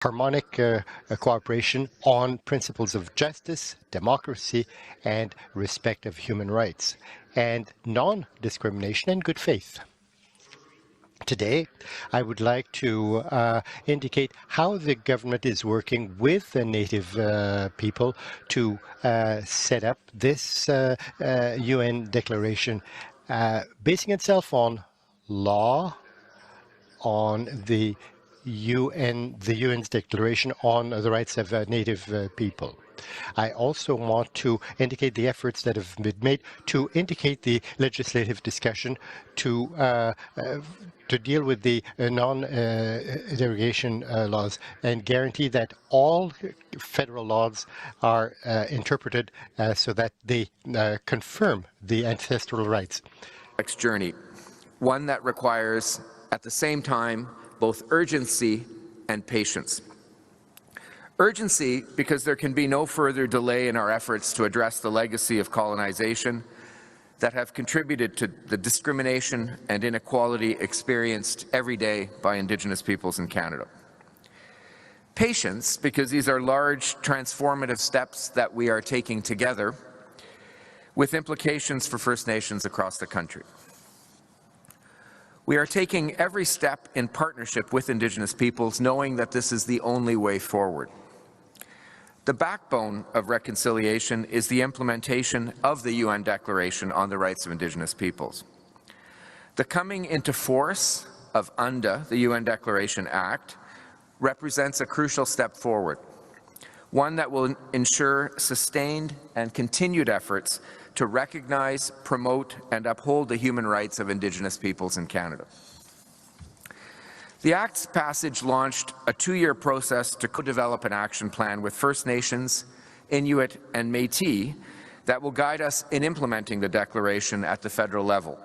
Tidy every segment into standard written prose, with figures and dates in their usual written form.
harmonic cooperation on principles of justice, democracy, and respect of human rights, and non-discrimination and good faith. Today, I would like to indicate how the government is working with the Native people to set up this UN declaration, basing itself on law, on the UN's declaration on the rights of Native people. I also want to indicate the efforts that have been made to indicate the legislative discussion to deal with the non-derogation laws and guarantee that all federal laws are interpreted so that they confirm the ancestral rights. Next journey, one that requires at the same time both urgency and patience. Urgency because there can be no further delay in our efforts to address the legacy of colonization that have contributed to the discrimination and inequality experienced every day by Indigenous peoples in Canada. Patience because these are large transformative steps that we are taking together with implications for First Nations across the country. We are taking every step in partnership with Indigenous peoples, knowing that this is the only way forward. The backbone of reconciliation is the implementation of the UN Declaration on the Rights of Indigenous Peoples. The coming into force of UNDA, the UN Declaration Act, represents a crucial step forward, one that will ensure sustained and continued efforts to recognize, promote, and uphold the human rights of Indigenous peoples in Canada. The Act's passage launched a 2-year process to co-develop an action plan with First Nations, Inuit, and Métis that will guide us in implementing the Declaration at the federal level.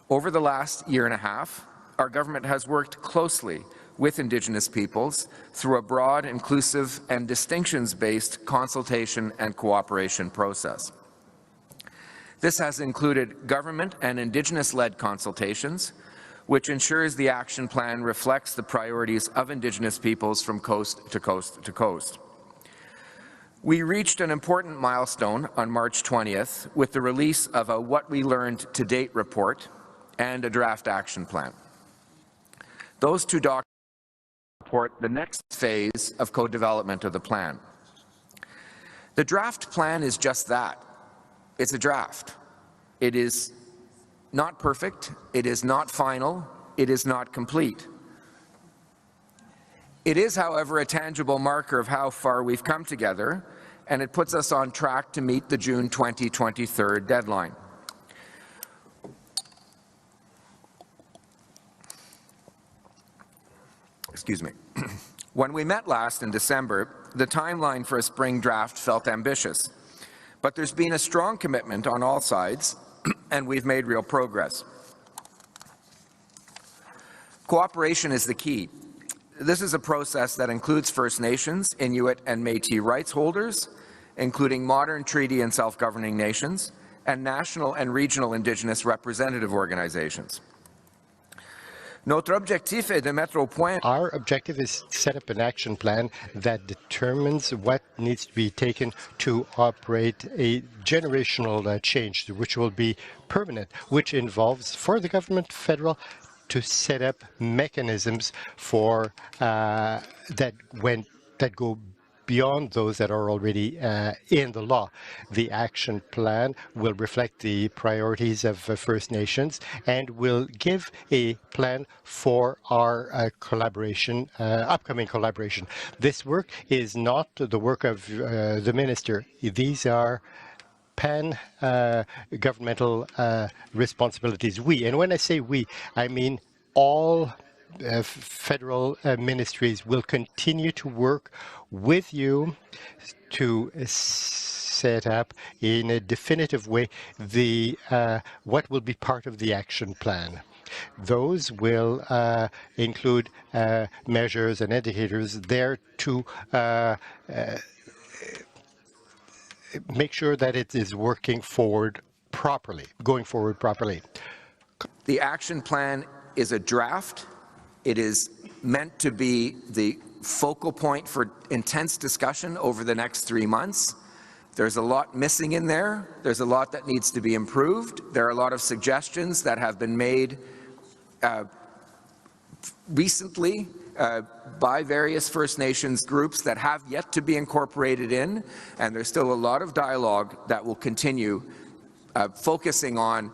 Over the last year and a half, our government has worked closely with Indigenous peoples through a broad, inclusive, and distinctions-based consultation and cooperation process. This has included government and Indigenous-led consultations, which ensures the action plan reflects the priorities of Indigenous peoples from coast to coast to coast. We reached an important milestone on March 20th with the release of a What We Learned to Date report and a draft action plan. Those two documents support the next phase of co-development of the plan. The draft plan is just that. It's a draft. It is not perfect, it is not final, it is not complete. It is, however, a tangible marker of how far we've come together, and it puts us on track to meet the June 2023 deadline. Excuse me. When we met last in December, the timeline for a spring draft felt ambitious, but there's been a strong commitment on all sides, and we've made real progress. Cooperation is the key. This is a process that includes First Nations, Inuit, and Métis rights holders, including modern treaty and self-governing nations, and national and regional Indigenous representative organizations. Our objective is to set up an action plan that determines what needs to be taken to operate a generational change, which will be permanent, which involves, for the government, federal, to set up mechanisms for that go beyond those that are already in the law. The action plan will reflect the priorities of First Nations and will give a plan for our collaboration, upcoming collaboration. This work is not the work of the minister. These are pan-governmental responsibilities. We, and when I say we, I mean all federal ministries will continue to work with you to set up in a definitive way the what will be part of the action plan. Those will include measures and indicators there to make sure that it is working forward properly, going forward properly. The action plan is a draft. It is meant to be the focal point for intense discussion over the next 3 months. There's a lot missing in there. There's a lot that needs to be improved. There are a lot of suggestions that have been made recently by various First Nations groups that have yet to be incorporated in, and there's still a lot of dialogue that will continue focusing on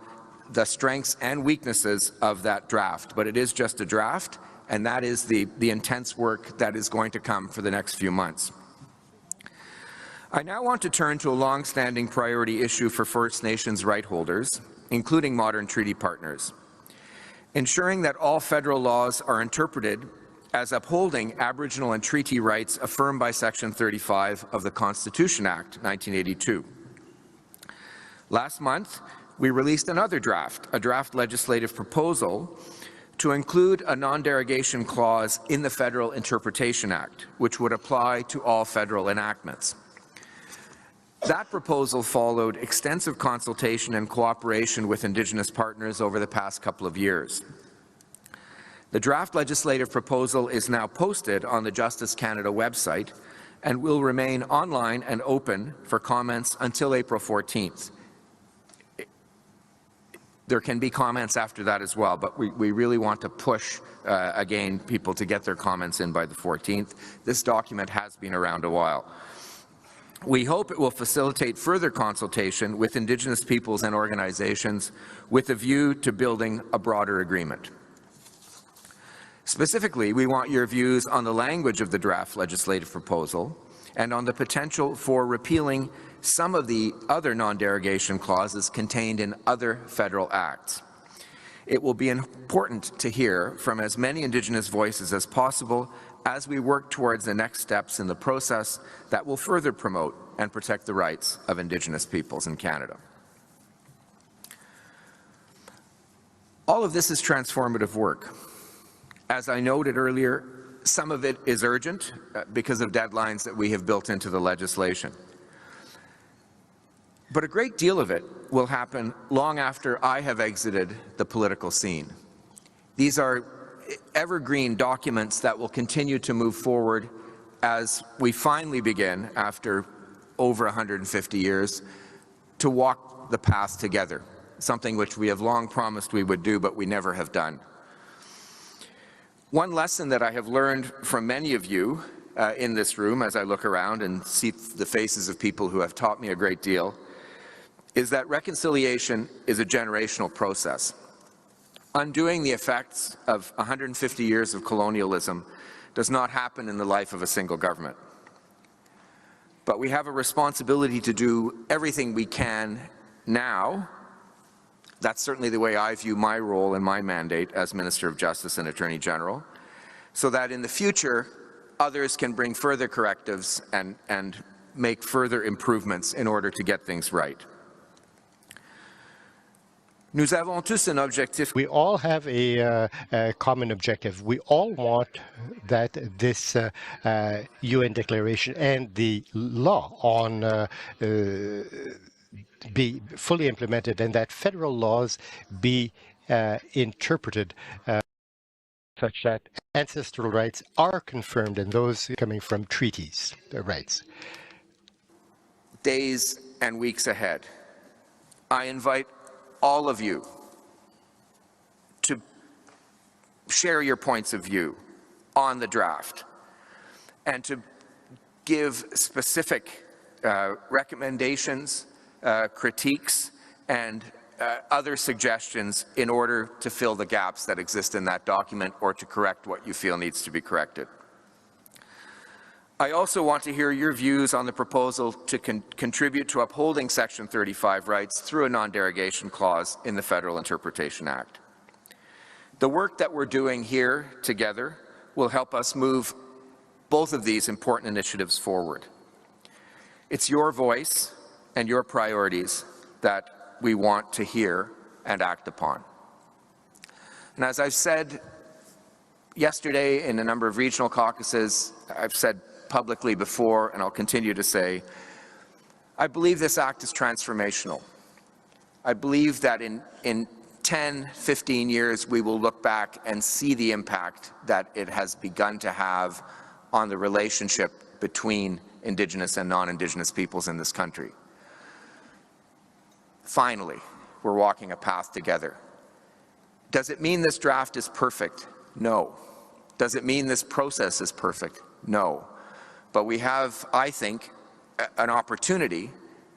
the strengths and weaknesses of that draft. But it is just a draft, and that is the intense work that is going to come for the next few months. I now want to turn to a long-standing priority issue for First Nations right holders, including modern treaty partners. Ensuring that all federal laws are interpreted as upholding Aboriginal and treaty rights affirmed by Section 35 of the Constitution Act 1982. Last month, we released another draft, a draft legislative proposal to include a non-derogation clause in the Federal Interpretation Act, which would apply to all federal enactments. That proposal followed extensive consultation and cooperation with Indigenous partners over the past couple of years. The draft legislative proposal is now posted on the Justice Canada website and will remain online and open for comments until April 14th. There can be comments after that as well, but we really want to push, again, people to get their comments in by the 14th. This document has been around a while. We hope it will facilitate further consultation with Indigenous peoples and organizations with a view to building a broader agreement. Specifically, we want your views on the language of the draft legislative proposal and on the potential for repealing some of the other non-derogation clauses contained in other federal acts. It will be important to hear from as many Indigenous voices as possible as we work towards the next steps in the process that will further promote and protect the rights of Indigenous peoples in Canada. All of this is transformative work. As I noted earlier, some of it is urgent because of deadlines that we have built into the legislation. But a great deal of it will happen long after I have exited the political scene. These are evergreen documents that will continue to move forward as we finally begin, after over 150 years, to walk the path together, something which we have long promised we would do, but we never have done. One lesson that I have learned from many of you in this room, as I look around and see the faces of people who have taught me a great deal, is that reconciliation is a generational process. Undoing the effects of 150 years of colonialism does not happen in the life of a single government. But we have a responsibility to do everything we can now. That's certainly the way I view my role and my mandate as Minister of Justice and Attorney General, so that in the future others can bring further correctives and make further improvements in order to get things right. Nous avons tous un objectif. We all have a common objective. We all want that this UN declaration and the law on be fully implemented, and that federal laws be interpreted such that ancestral rights are confirmed and those coming from treaties, rights. Days and weeks ahead, I invite all of you to share your points of view on the draft and to give specific recommendations, critiques, and other suggestions in order to fill the gaps that exist in that document or to correct what you feel needs to be corrected. I also want to hear your views on the proposal to contribute to upholding Section 35 rights through a non-derogation clause in the Federal Interpretation Act. The work that we're doing here together will help us move both of these important initiatives forward. It's your voice and your priorities that we want to hear and act upon. And as I've said yesterday in a number of regional caucuses, I've said publicly before, and I'll continue to say, I believe this act is transformational. I believe that in 10, 15 years, we will look back and see the impact that it has begun to have on the relationship between Indigenous and non-Indigenous peoples in this country. Finally, we're walking a path together. Does it mean this draft is perfect? No. Does it mean this process is perfect? No. But we have, I think, an opportunity,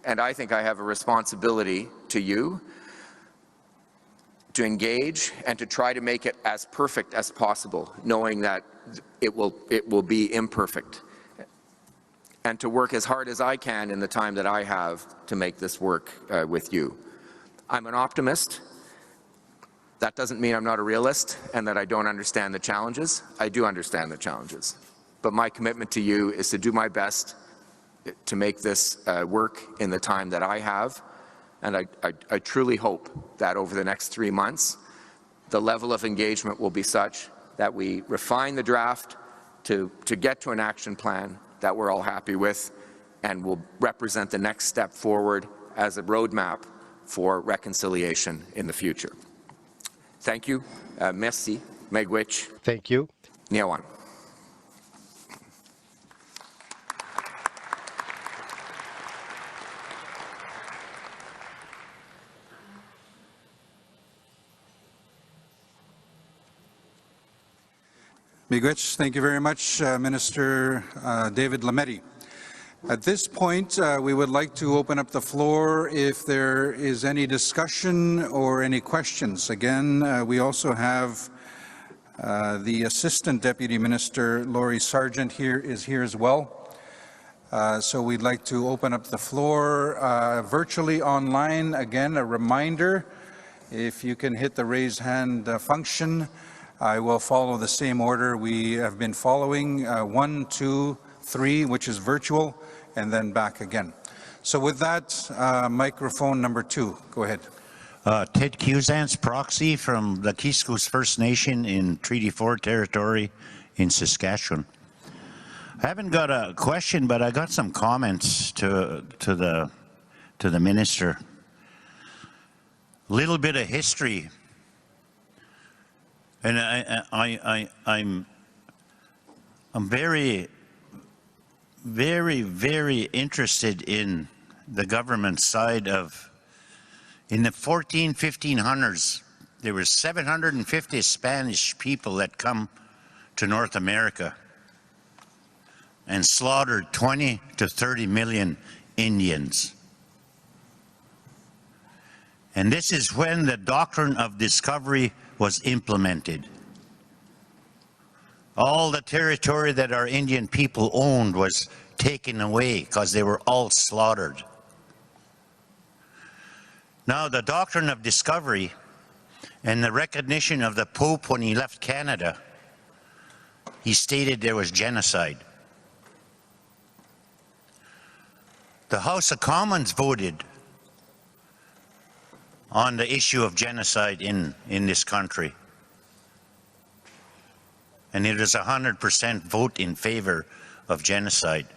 and I think I have a responsibility to you to engage and to try to make it as perfect as possible, knowing that it will be imperfect, and to work as hard as I can in the time that I have to make this work with you. I'm an optimist. That doesn't mean I'm not a realist and that I don't understand the challenges. I do understand the challenges. But my commitment to you is to do my best to make this work in the time that I have. And I truly hope that over the next 3 months, the level of engagement will be such that we refine the draft to get to an action plan that we're all happy with and will represent the next step forward as a roadmap for reconciliation in the future. Thank you. Merci. Megwich. Thank you. Niawan. Miigwech, thank you very much, Minister David Lametti. At this point, we would like to open up the floor if there is any discussion or any questions. Again, we also have the Assistant Deputy Minister, Laurie Sargent, is here as well. So we'd like to open up the floor virtually online. Again, a reminder, if you can hit the raise hand function, I will follow the same order we have been following, 1, 2, 3, which is virtual, and then back again. So with that, microphone number 2, go ahead. Ted Cusance, proxy from the Kiskus First Nation in Treaty 4 territory in Saskatchewan. I haven't got a question, but I got some comments to the minister. A little bit of history. And I'm very, very, very interested in the government side of, in the 1500s, there were 750 Spanish people that come to North America and slaughtered 20 to 30 million Indians. And this is when the doctrine of discovery was implemented. All the territory that our Indian people owned was taken away because they were all slaughtered. Now the doctrine of discovery and the recognition of the Pope when he left Canada, he stated there was genocide. The House of Commons voted on the issue of genocide in this country. And it is 100% vote in favor of genocide.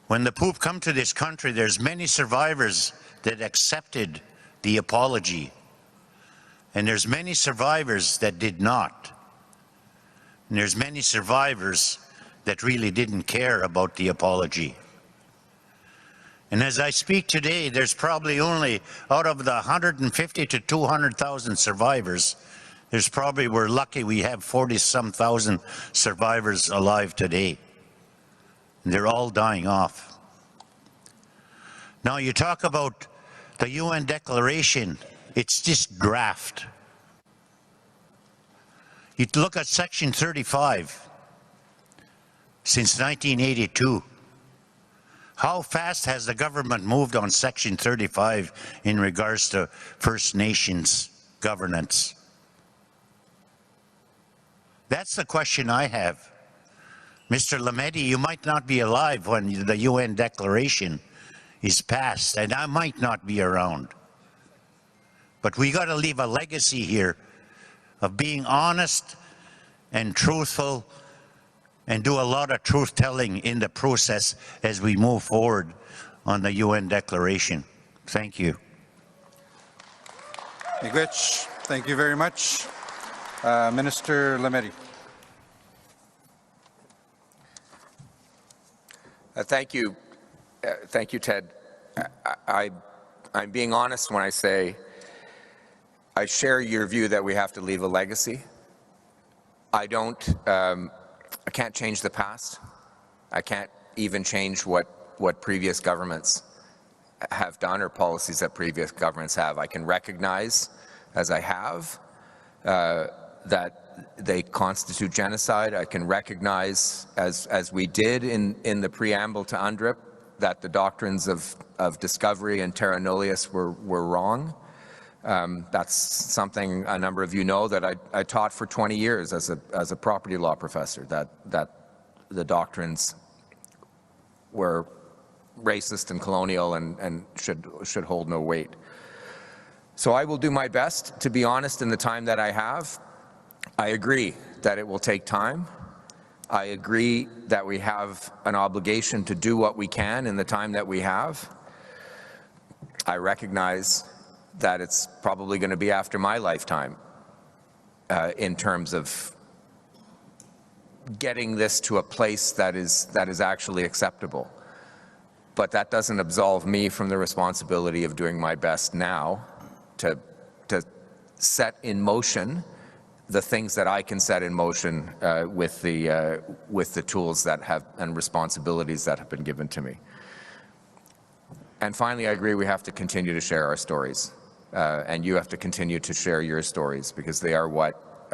When the Pope come to this country, there's many survivors that accepted the apology. And there's many survivors that did not. And there's many survivors that really didn't care about the apology. And as I speak today, there's probably only, out of the 150 to 200,000 survivors, there's probably, we're lucky we have 40-some thousand survivors alive today. And they're all dying off. Now you talk about the UN Declaration, it's just draft. You look at Section 35, since 1982. How fast has the government moved on Section 35 in regards to First Nations governance? That's the question I have. Mr. Lametti, you might not be alive when the UN Declaration is passed, and I might not be around. But we got to leave a legacy here of being honest and truthful and do a lot of truth-telling in the process as we move forward on the UN Declaration. Thank you. Miigwech, thank you very much. Minister Lametti. Thank you, Ted. I'm being honest when I say I share your view that we have to leave a legacy. I can't change the past. I can't even change what previous governments have done or policies that previous governments have. I can recognize, as I have, that they constitute genocide. I can recognize, as we did in the preamble to UNDRIP, that the doctrines of discovery and terra nullius were wrong. That's something a number of you know that I taught for 20 years as a property law professor, that the doctrines were racist and colonial and should hold no weight. So I will do my best to be honest in the time that I have. I agree that it will take time. I agree that we have an obligation to do what we can in the time that we have. I recognize that it's probably going to be after my lifetime in terms of getting this to a place that is actually acceptable. But that doesn't absolve me from the responsibility of doing my best now to set in motion the things that I can set in motion with the tools that have and responsibilities that have been given to me. And finally, I agree we have to continue to share our stories, and you have to continue to share your stories, because they are what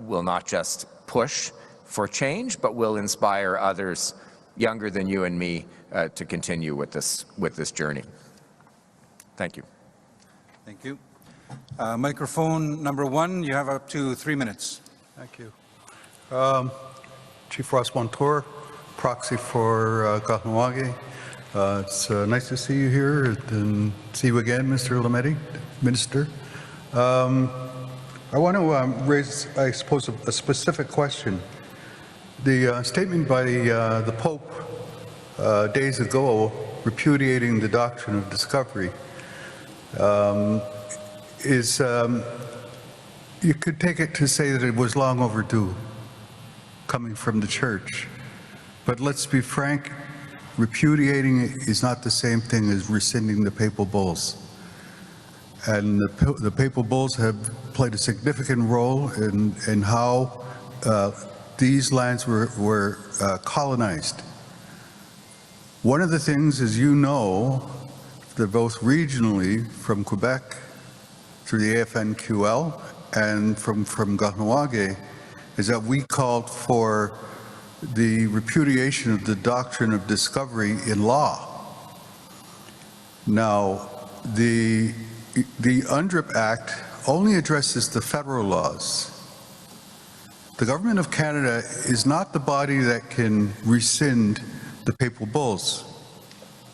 will not just push for change, but will inspire others younger than you and me to continue with this journey. Thank you. Thank you. Microphone number 1, you have up to 3 minutes. Thank you. Chief Ross Montour, proxy for Kahnawake. It's nice to see you here and see you again, Mr. Lametti, Minister. I want to raise, I suppose, a specific question. The statement by the Pope days ago repudiating the doctrine of discovery is, you could take it to say that it was long overdue coming from the church. But let's be frank, repudiating it is not the same thing as rescinding the papal bulls. And the papal bulls have played a significant role in how these lands were colonized. One of the things, as you know, that both regionally from Quebec through the AFNQL and from Kahnawake, is that we called for the repudiation of the doctrine of discovery in law. Now, the UNDRIP Act only addresses the federal laws. The Government of Canada is not the body that can rescind the papal bulls.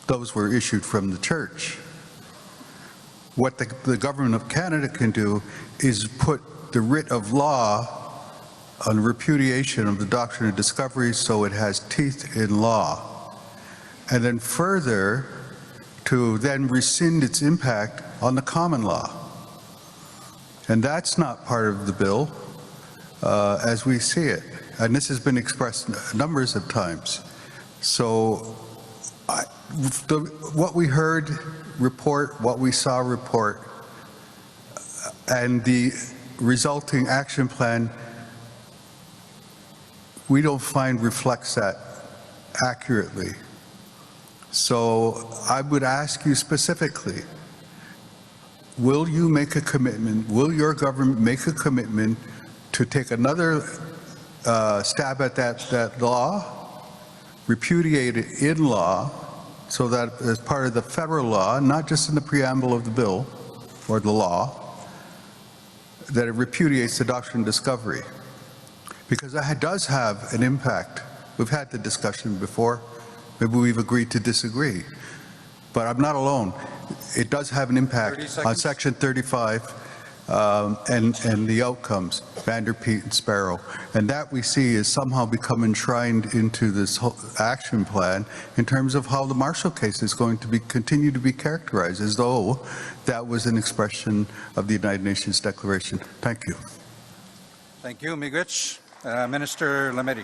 Those were issued from the church. What the Government of Canada can do is put the writ of law on repudiation of the doctrine of discovery so it has teeth in law, and then further to then rescind its impact on the common law. And that's not part of the bill as we see it. And this has been expressed numbers of times. So what we heard report, what we saw report, and the resulting action plan, we don't find reflects that accurately. So I would ask you specifically, will you make a commitment, will your government make a commitment to take another stab at that law, repudiate it in law, so that as part of the federal law, not just in the preamble of the bill or the law, that it repudiates the doctrine of discovery? Because that does have an impact. We've had the discussion before. Maybe we've agreed to disagree. But I'm not alone. It does have an impact on Section 35 and the outcomes, Vanderpeet and Sparrow. And that we see is somehow become enshrined into this whole action plan in terms of how the Marshall case is going to continue to be characterized, as though that was an expression of the United Nations Declaration. Thank you. Thank you, Miigwech. Minister Lametti.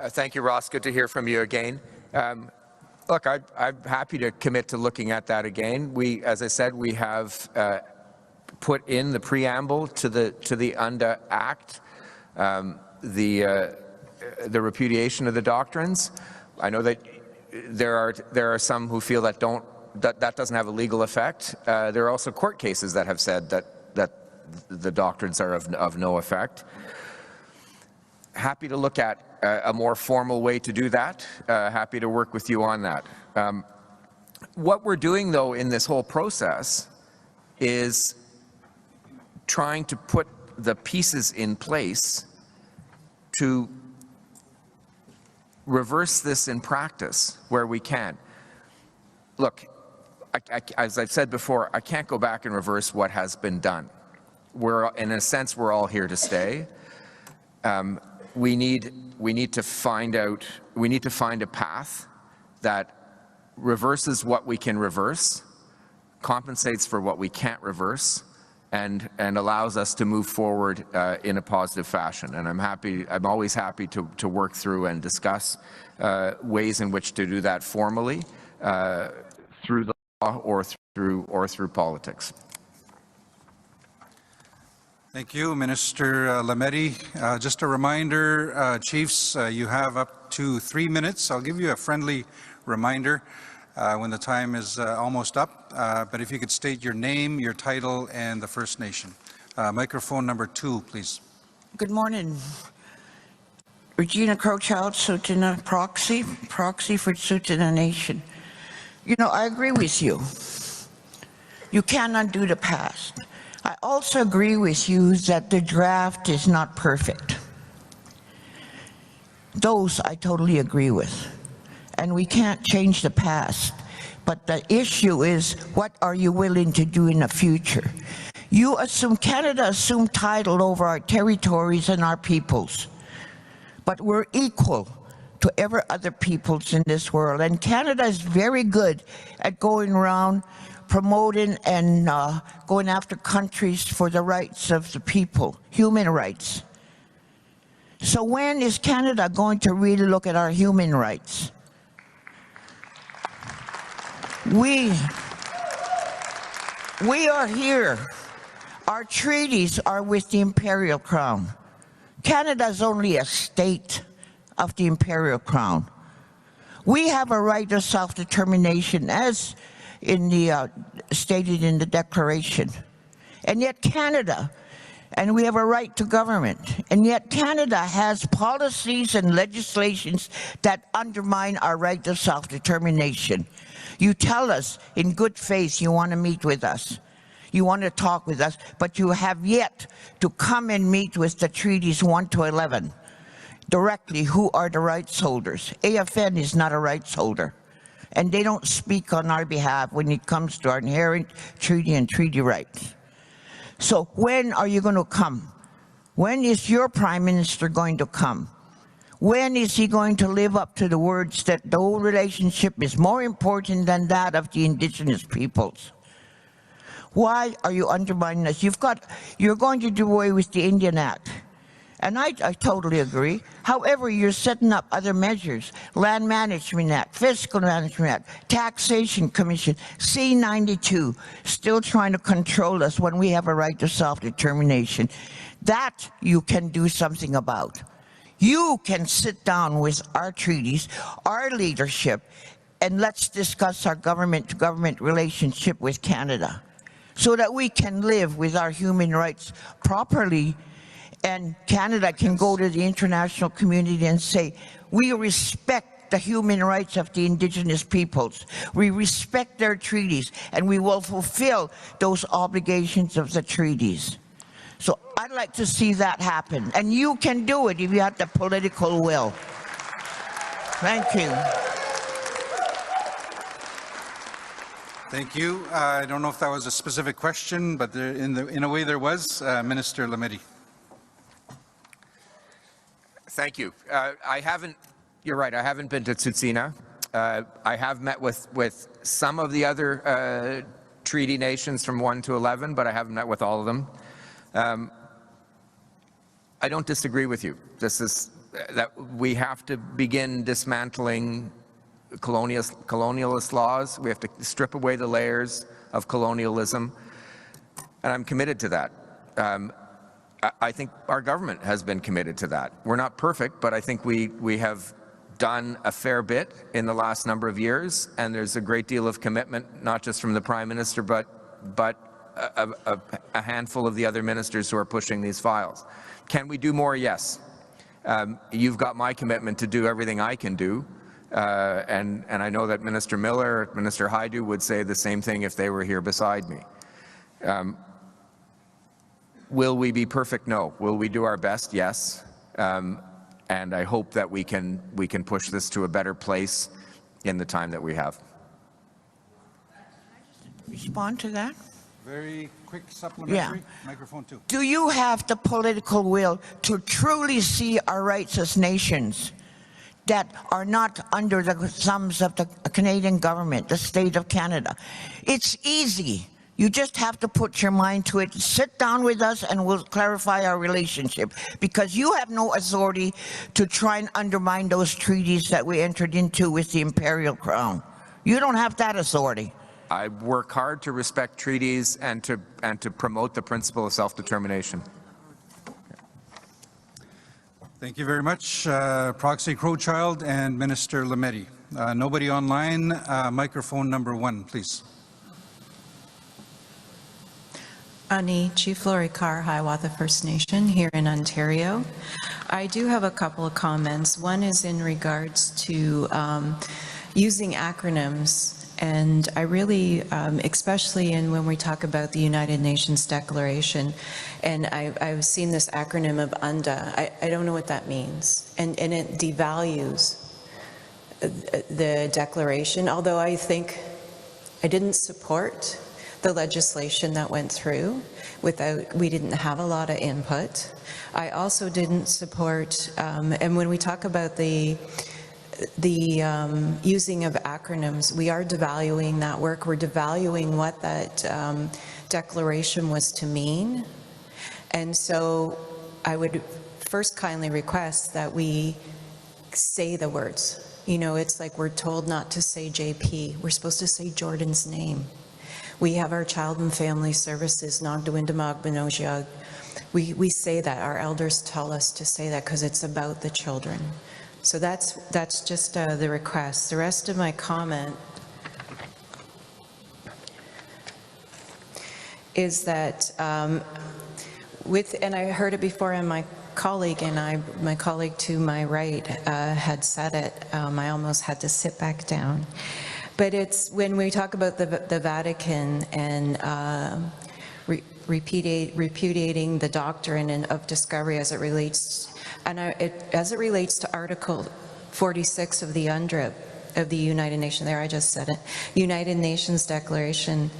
Thank you, Ross. Good to hear from you again. Look, I'm happy to commit to looking at that again. As I said, we have put in the preamble to the UNDA Act, the repudiation of the doctrines. I know that there are some who feel that that doesn't have a legal effect. There are also court cases that have said that the doctrines are of no effect. Happy to look at a more formal way to do that. Happy to work with you on that. What we're doing, though, in this whole process is trying to put the pieces in place to reverse this in practice where we can. Look, as I've said before, I can't go back and reverse what has been done. In a sense, we're all here to stay. We need to find a path that reverses what we can reverse, compensates for what we can't reverse, and allows us to move forward in a positive fashion. And I'm always happy to work through and discuss ways in which to do that formally through the law or through politics. Thank you, Minister Lametti. Just a reminder, Chiefs, you have up to 3 minutes. I'll give you a friendly reminder when the time is almost up, but if you could state your name, your title, and the First Nation. Microphone number 2, please. Good morning. Regina Crowchild, Tsuut'ina proxy for Tsuut'ina Nation. You know, I agree with you. You can't undo the past. I also agree with you that the draft is not perfect. Those I totally agree with. And we can't change the past. But the issue is, what are you willing to do in the future? Canada assumed title over our territories and our peoples. But we're equal to every other peoples in this world. And Canada is very good at going around promoting and going after countries for the rights of the people, human rights. So when is Canada going to really look at our human rights? We are here. Our treaties are with the Imperial Crown. Canada is only a state of the Imperial Crown. We have a right of self-determination as stated in the Declaration. And yet Canada, and we have a right to government, and yet Canada has policies and legislations that undermine our right of self-determination. You tell us in good faith you want to meet with us. You want to talk with us, but you have yet to come and meet with the treaties 1 to 11 directly. Who are the rights holders? AFN is not a rights holder. And they don't speak on our behalf when it comes to our inherent treaty and treaty rights. So when are you going to come? When is your Prime Minister going to come? When is he going to live up to the words that the whole relationship is more important than that of the Indigenous peoples? Why are you undermining us? You're going to do away with the Indian Act. And I totally agree. However, you're setting up other measures. Land Management Act, Fiscal Management Act, Taxation Commission, C-92, still trying to control us when we have a right to self-determination. That you can do something about. You can sit down with our treaties, our leadership, and let's discuss our government-to-government relationship with Canada so that we can live with our human rights properly. And Canada can go to the international community and say, we respect the human rights of the Indigenous peoples. We respect their treaties, and we will fulfill those obligations of the treaties. So I'd like to see that happen. And you can do it if you have the political will. Thank you. Thank you. I don't know if that was a specific question, but in a way there was. Minister Lametti. Thank you. You're right, I haven't been to Tsuut'ina. I have met with some of the other treaty nations from 1 to 11, but I haven't met with all of them. I don't disagree with you. This is that we have to begin dismantling colonialist laws. We have to strip away the layers of colonialism, and I'm committed to that. I think our government has been committed to that. We're not perfect, but I think we have done a fair bit in the last number of years, and there's a great deal of commitment, not just from the Prime Minister, but a handful of the other ministers who are pushing these files. Can we do more? Yes. You've got my commitment to do everything I can do, and I know that Minister Miller, Minister Hajdu would say the same thing if they were here beside me. Will we be perfect? No. Will we do our best? Yes. And I hope that we can push this to a better place in the time that we have. Respond to that? Very quick supplementary. Yeah. Microphone 2. Do you have the political will to truly see our rights as nations that are not under the thumbs of the Canadian government, the state of Canada? It's easy. You just have to put your mind to it. Sit down with us and we'll clarify our relationship, because you have no authority to try and undermine those treaties that we entered into with the Imperial Crown. You don't have that authority. I work hard to respect treaties and to promote the principle of self-determination. Thank you very much, Proxy Crowchild and Minister Lametti. Nobody online. Microphone number 1, please. Ani, Chief Laurie Carr, Hiawatha First Nation here in Ontario. I do have a couple of comments. One is in regards to using acronyms, and I really, especially when we talk about the United Nations Declaration, and I've seen this acronym of UNDA. I don't know what that means, and it devalues the declaration, although I think I didn't support the legislation that went through we didn't have a lot of input. I also didn't support, and when we talk about the using of acronyms, we are devaluing that work. We're devaluing what that declaration was to mean. And so I would first kindly request that we say the words. You know, it's like we're told not to say JP. We're supposed to say Jordan's name. We have our child and family services, Nagdawindamag. We say that. Our elders tell us to say that because it's about the children. So that's just the request. The rest of my comment is that and I heard it before, and my colleague to my right had said it. I almost had to sit back down. But it's when we talk about the Vatican and repudiating the doctrine of discovery as it relates, as it relates to Article 46 of the UNDRIP of the United Nations. There, I just said it. United Nations Declaration.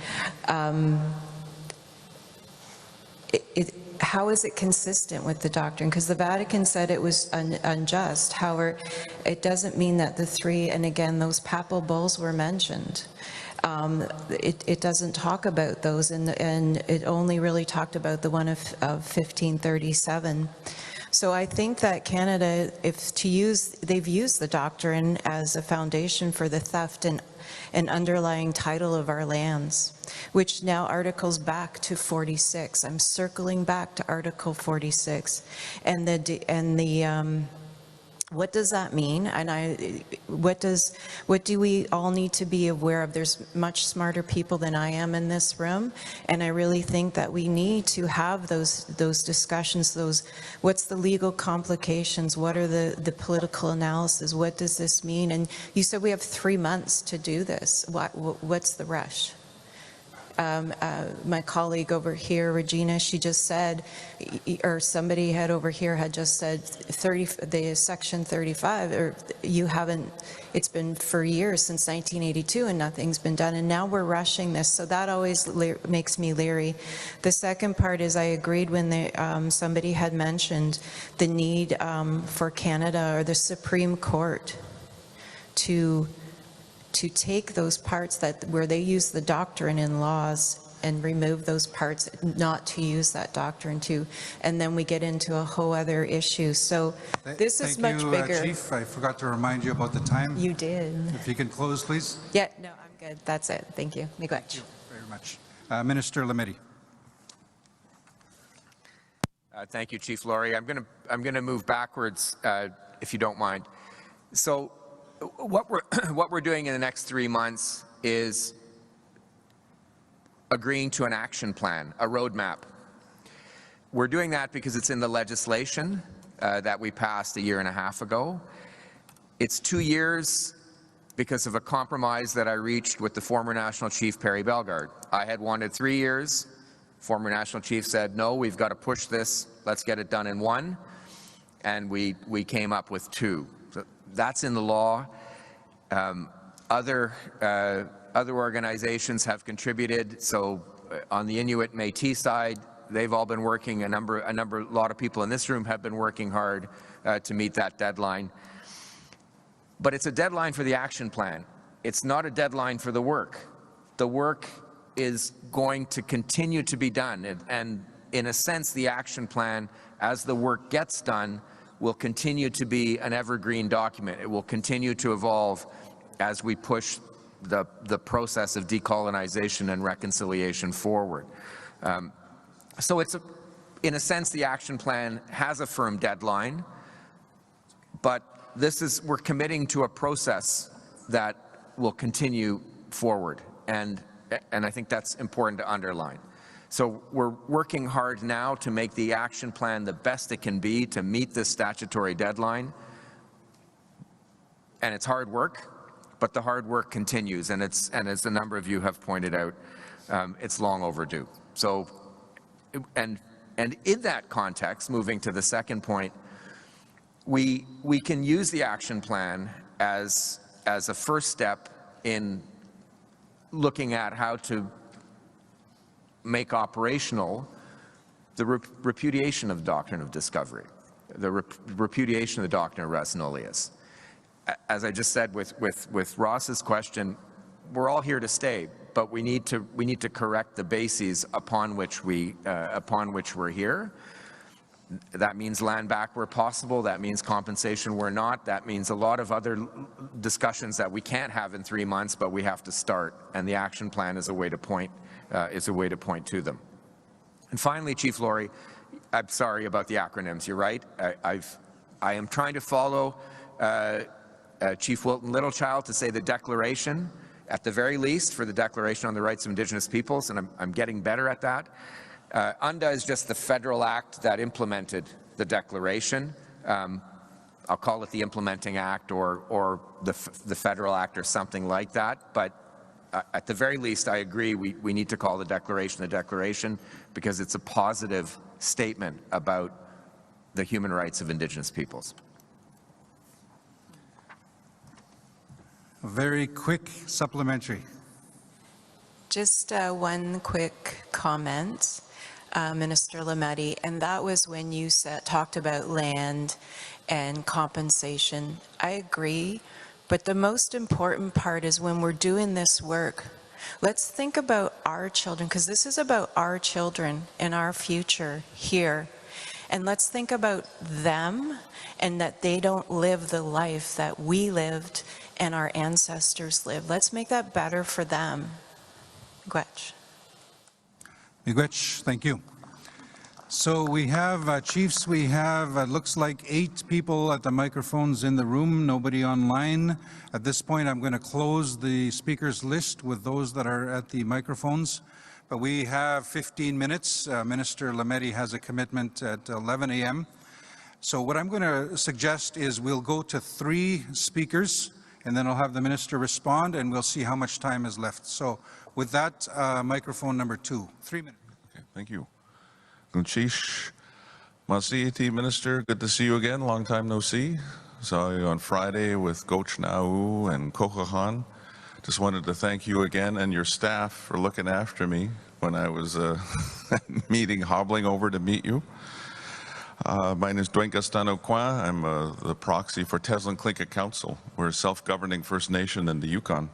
How is it consistent with the doctrine? Because the Vatican said it was unjust. However, it doesn't mean that the three, and again, those papal bulls were mentioned. It doesn't talk about those, and it only really talked about the one of 1537. So I think that Canada, they've used the doctrine as a foundation for the theft and an underlying title of our lands, which now articles back to 46. I'm circling back to Article 46, and what does that mean? And what do we all need to be aware of? There's much smarter people than I am in this room, and I really think that we need to have those discussions. What's the legal complications? What are the political analysis? What does this mean? And you said we have 3 months to do this. What's the rush? My colleague over here, Regina, she just said, or somebody had over here had just said, the Section 35, or you haven't, it's been for years, since 1982, and nothing's been done, and now we're rushing this, so that always makes me leery. The second part is I agreed when somebody had mentioned the need for Canada or the Supreme Court to take those parts where they use the doctrine in laws and remove those parts, not to use that doctrine too. And then we get into a whole other issue. So this is much bigger. Thank you, Chief. I forgot to remind you about the time. You did. If you can close, please. Yeah, no, I'm good. That's it. Thank you. Miigwech. Thank you very much. Minister Lametti. Thank you, Chief Laurie. I'm going to move backwards, if you don't mind. So, what we're doing in the next 3 months is agreeing to an action plan, a roadmap. We're doing that because it's in the legislation that we passed a year and a half ago. It's 2 years because of a compromise that I reached with the former National Chief, Perry Bellegarde. I had wanted 3 years. Former National Chief said, no, we've got to push this. Let's get it done in 1. And we came up with 2. So that's in the law. Other organizations have contributed. So on the Inuit Métis side, they've all been working. A lot of people in this room have been working hard to meet that deadline. But it's a deadline for the action plan. It's not a deadline for the work. The work is going to continue to be done. And in a sense, the action plan, as the work gets done, will continue to be an evergreen document. It will continue to evolve as we push the process of decolonization and reconciliation forward. So it's, in a sense, the action plan has a firm deadline, but we're committing to a process that will continue forward. And I think that's important to underline. So we're working hard now to make the action plan the best it can be to meet this statutory deadline. And it's hard work, but the hard work continues. And as a number of you have pointed out, it's long overdue. So, and in that context, moving to the second point, we can use the action plan as a first step in looking at how to make operational the repudiation of the doctrine of discovery, the repudiation of the doctrine of res nullius. As I just said with Ross's question, we're all here to stay, but we need to correct the bases upon which we're here. That means land back where possible. That means compensation where not. That means a lot of other discussions that we can't have in 3 months, but we have to start. And the action plan is a way to point to them. And finally, Chief Laurie, I'm sorry about the acronyms. You're right. I am trying to follow Chief Wilton Littlechild to say the declaration, at the very least, for the Declaration on the Rights of Indigenous Peoples, and I'm getting better at that. UNDA is just the federal act that implemented the declaration. I'll call it the implementing act or the federal act or something like that. But at the very least, I agree we need to call the declaration because it's a positive statement about the human rights of Indigenous peoples. A very quick supplementary. Just one quick comment, Minister Lametti, and that was when you talked about land and compensation. I agree, but the most important part is when we're doing this work, let's think about our children, because this is about our children and our future here. And let's think about them and that they don't live the life that we lived and our ancestors lived. Let's make that better for them. Miigwech. Miigwech, thank you. So we have, Chiefs, we have, looks like 8 people at the microphones in the room, nobody online. At this point, I'm going to close the speakers list with those that are at the microphones. But we have 15 minutes. Minister Lametti has a commitment at 11 a.m. So what I'm going to suggest is we'll go to 3 speakers, and then I'll have the minister respond, and we'll see how much time is left. So with that, microphone number 2, 3 minutes. Okay, thank you. Chief Masiti, Minister, good to see you again. Long time no see. Saw you on Friday with Goch Nau and Kokahan. Just wanted to thank you again and your staff for looking after me when I was meeting, hobbling over to meet you. My name is Dwayne Castano Kwa. I'm the proxy for Teslin Tlingit Council. We're a self-governing First Nation in the Yukon.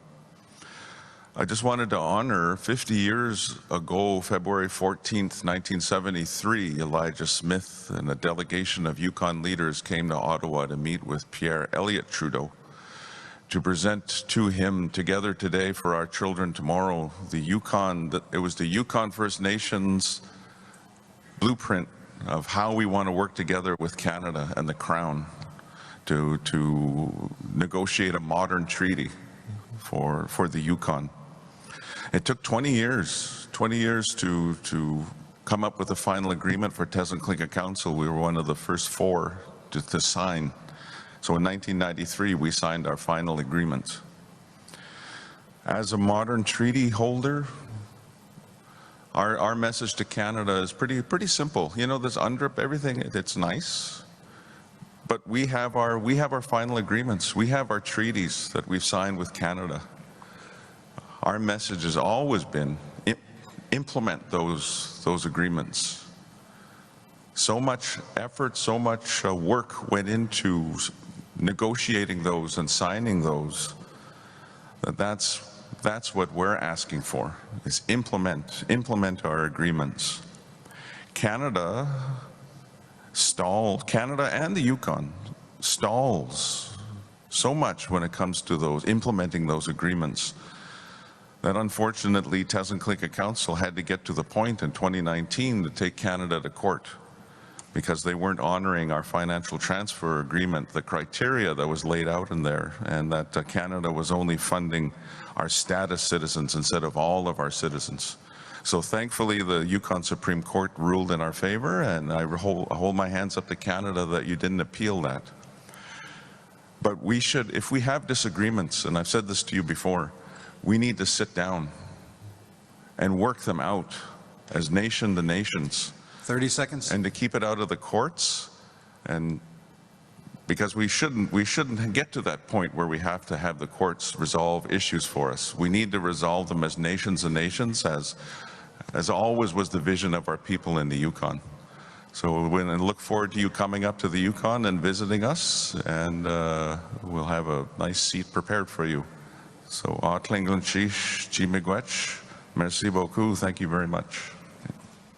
I just wanted to honor 50 years ago, February 14th, 1973, Elijah Smith and a delegation of Yukon leaders came to Ottawa to meet with Pierre Elliott Trudeau to present to him Together Today for Our Children Tomorrow, it was the Yukon First Nations blueprint of how we want to work together with Canada and the Crown to negotiate a modern treaty for the Yukon. It took 20 years to come up with a final agreement for Tezinklinka Council. We were one of the first 4 to sign. So in 1993, we signed our final agreement. As a modern treaty holder, our message to Canada is pretty simple. You know, this UNDRIP, everything, it's nice, but we have our final agreements. We have our treaties that we've signed with Canada. Our message has always been implement those agreements. So much effort, so much work went into negotiating those and signing those. That's what we're asking for, is implement our agreements. Canada and the Yukon stalls so much when it comes to implementing those agreements that unfortunately Tezinklinka Council had to get to the point in 2019 to take Canada to court because they weren't honoring our financial transfer agreement, the criteria that was laid out in there, and that Canada was only funding our status citizens instead of all of our citizens. So thankfully the Yukon Supreme Court ruled in our favor, and I hold my hands up to Canada that you didn't appeal that. But we should, if we have disagreements, and I've said this to you before, we need to sit down and work them out as nation to nations. 30 seconds. And to keep it out of the courts, and because we shouldn't get to that point where we have to have the courts resolve issues for us. We need to resolve them as nations and nations, as always was the vision of our people in the Yukon. So I look forward to you coming up to the Yukon and visiting us, and we'll have a nice seat prepared for you. So, merci beaucoup. Thank you very much.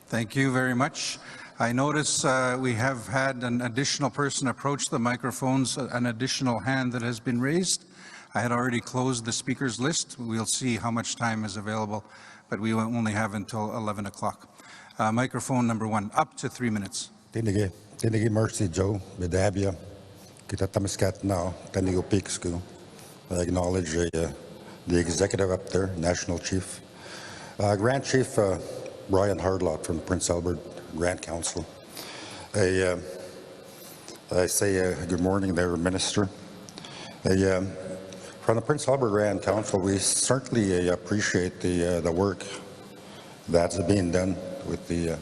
Thank you very much. I notice we have had an additional person approach the microphones, an additional hand that has been raised. I had already closed the speakers list. We'll see how much time is available, but we only have until 11 o'clock. Microphone number 1, up to 3 minutes. Tinigi mercy Joe, Bedabia, kita tamiskat now, Tanigo Peaksku. I acknowledge the executive up there, National Chief. Grand Chief Brian Hardlock from Prince Albert Grand Council. I say good morning there, Minister. From the Prince Albert Grand Council, we certainly appreciate the work that's being done with the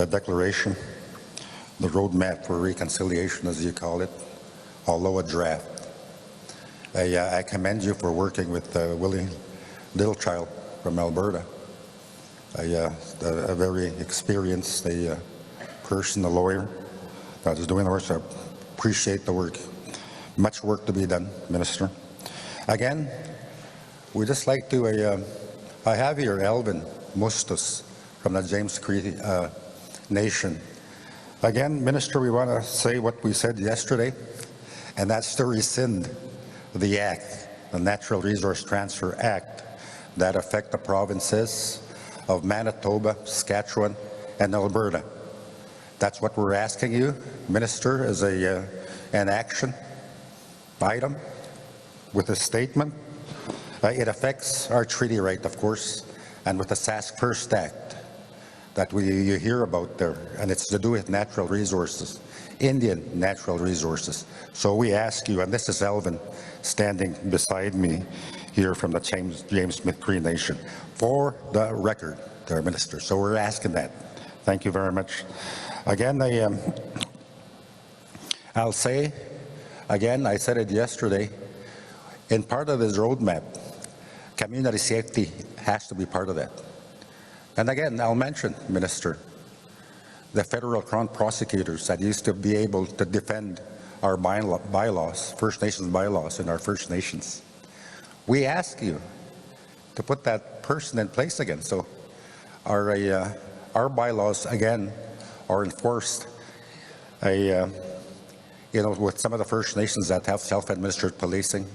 declaration, the roadmap for reconciliation, as you call it, although a draft. I commend you for working with Willie Littlechild from Alberta, a very experienced person, a lawyer that is doing the work. So I appreciate the work. Much work to be done, Minister. Again, we just like to, I have here Alvin Mustus from the James Cree Nation. Again, Minister, we want to say what we said yesterday, and that's to rescind the Act, the Natural Resource Transfer Act, that affect the provinces of Manitoba, Saskatchewan, and Alberta. That's what we're asking you, Minister, as an action item with a statement. It affects our treaty right, of course, and with the Sask First Act that you hear about there, and it's to do with natural resources, Indian natural resources. So we ask you, and this is Elvin standing beside me here from the James Smith Cree Nation, for the record, there, Minister. So we're asking that. Thank you very much. Again, I'll say, again, I said it yesterday, in part of this roadmap, community safety has to be part of that. And again, I'll mention, Minister, the federal crown prosecutors that used to be able to defend our bylaws, First Nations bylaws in our First Nations. We ask you to put that person in place again. So our bylaws again are enforced. With some of the First Nations that have self-administered policing,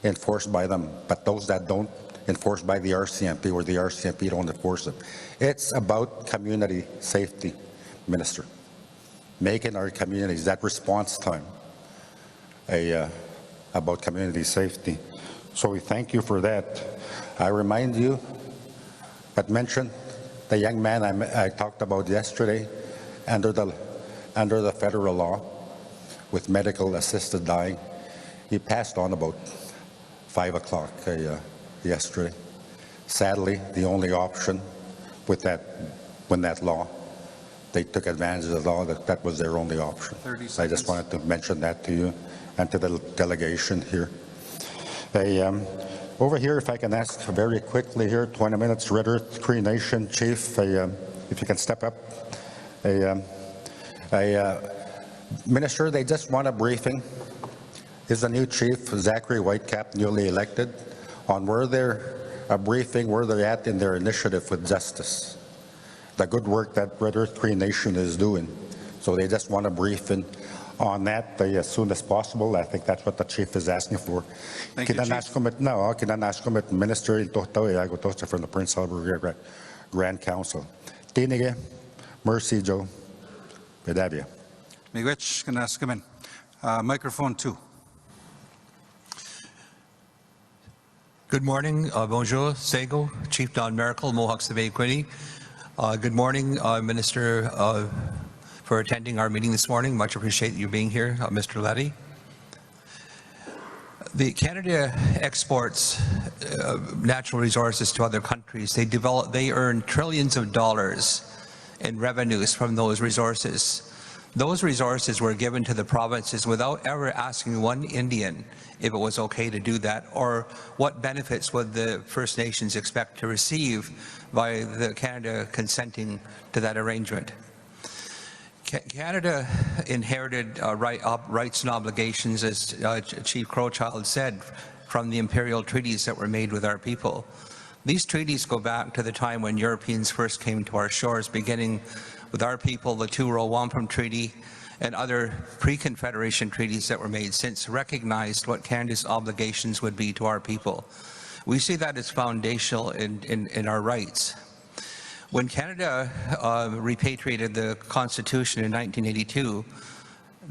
enforced by them, but those that don't, enforced by the RCMP, or the RCMP don't enforce them. It's about community safety, Minister. Making our communities, that response time, about community safety. So we thank you for that. I remind you, but mention the young man I talked about yesterday, under the federal law, with medical assisted dying. He passed on about 5 o'clock yesterday. Sadly, the only option with that law, they took advantage of the law, that was their only option. I just wanted to mention that to you and to the delegation here. Over here, if I can ask very quickly here, 20 minutes, Red Earth Cree Nation Chief, if you can step up. Minister, they just want a briefing. Is the new chief, Zachary Whitecap, newly elected, on where they're at in their initiative with justice, the good work that Red Earth Cree Nation is doing. So they just want a briefing on that as soon as possible. I think that's what the chief is asking for. Thank you, Chief. Minister from the Prince Albert Grand Council. Tinige, Mercy Joe, Bedavia. Miigwech, can I ask him in? Microphone 2. Good morning, bonjour, Sego, Chief Don Miracle, Mohawk Sabay Quinny. Good morning, Minister, for attending our meeting this morning. Much appreciate you being here, Mr. Lametti. Canada exports natural resources to other countries. They earn trillions of dollars in revenues from those resources. Those resources were given to the provinces without ever asking one Indian if it was okay to do that, or what benefits would the First Nations expect to receive by the Canada consenting to that arrangement. Canada inherited rights and obligations, as Chief Crowchild said, from the imperial treaties that were made with our people. These treaties go back to the time when Europeans first came to our shores, beginning with our people, the Two-Row Wampum Treaty, and other pre-Confederation treaties that were made since, recognized what Canada's obligations would be to our people. We see that as foundational in our rights. When Canada repatriated the Constitution in 1982,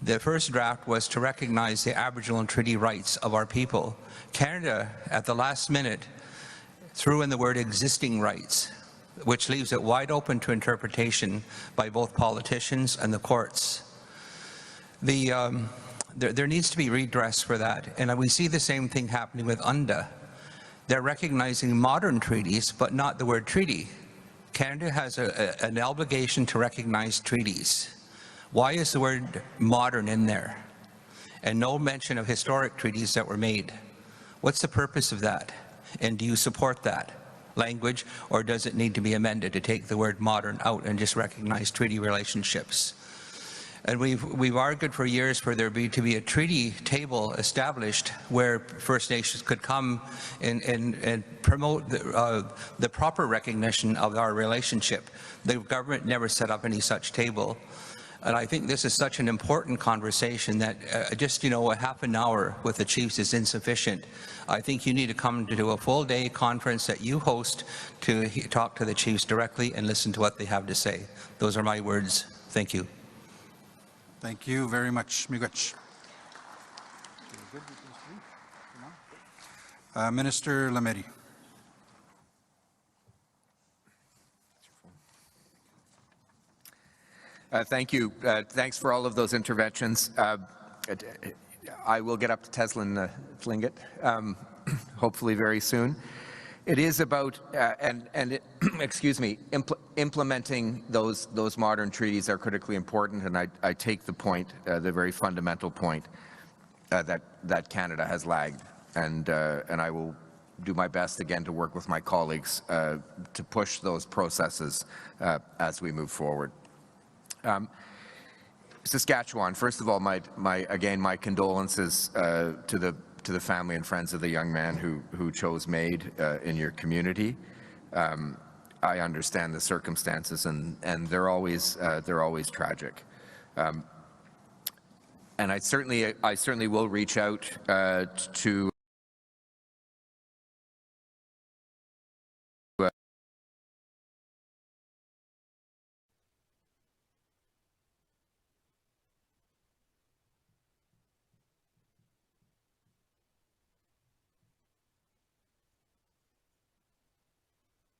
the first draft was to recognize the Aboriginal and treaty rights of our people. Canada, at the last minute, threw in the word existing rights, which leaves it wide open to interpretation by both politicians and the courts. There needs to be redress for that, and we see the same thing happening with UNDA. They're recognizing modern treaties, but not the word treaty. Canada has an obligation to recognize treaties. Why is the word modern in there? And no mention of historic treaties that were made. What's the purpose of that? And do you support that language, or does it need to be amended to take the word modern out and just recognize treaty relationships? And we've argued for years for there to be a treaty table established where First Nations could come and promote the proper recognition of our relationship. The government never set up any such table. And I think this is such an important conversation that just, a half an hour with the chiefs is insufficient. I think you need to come to a full day conference that you host to talk to the chiefs directly and listen to what they have to say. Those are my words. Thank you. Thank you very much, Miigwech. Minister Lametti. Thank you. Thanks for all of those interventions. I will get up to Teslin Tlingit, hopefully very soon. It is about, excuse me, implementing those modern treaties are critically important, and I take the point, the very fundamental point, that Canada has lagged, and I will do my best again to work with my colleagues to push those processes as we move forward. Saskatchewan, first of all, my condolences to the family and friends of the young man who chose MAID in your community. I understand the circumstances, and they're always tragic. And I certainly will reach out to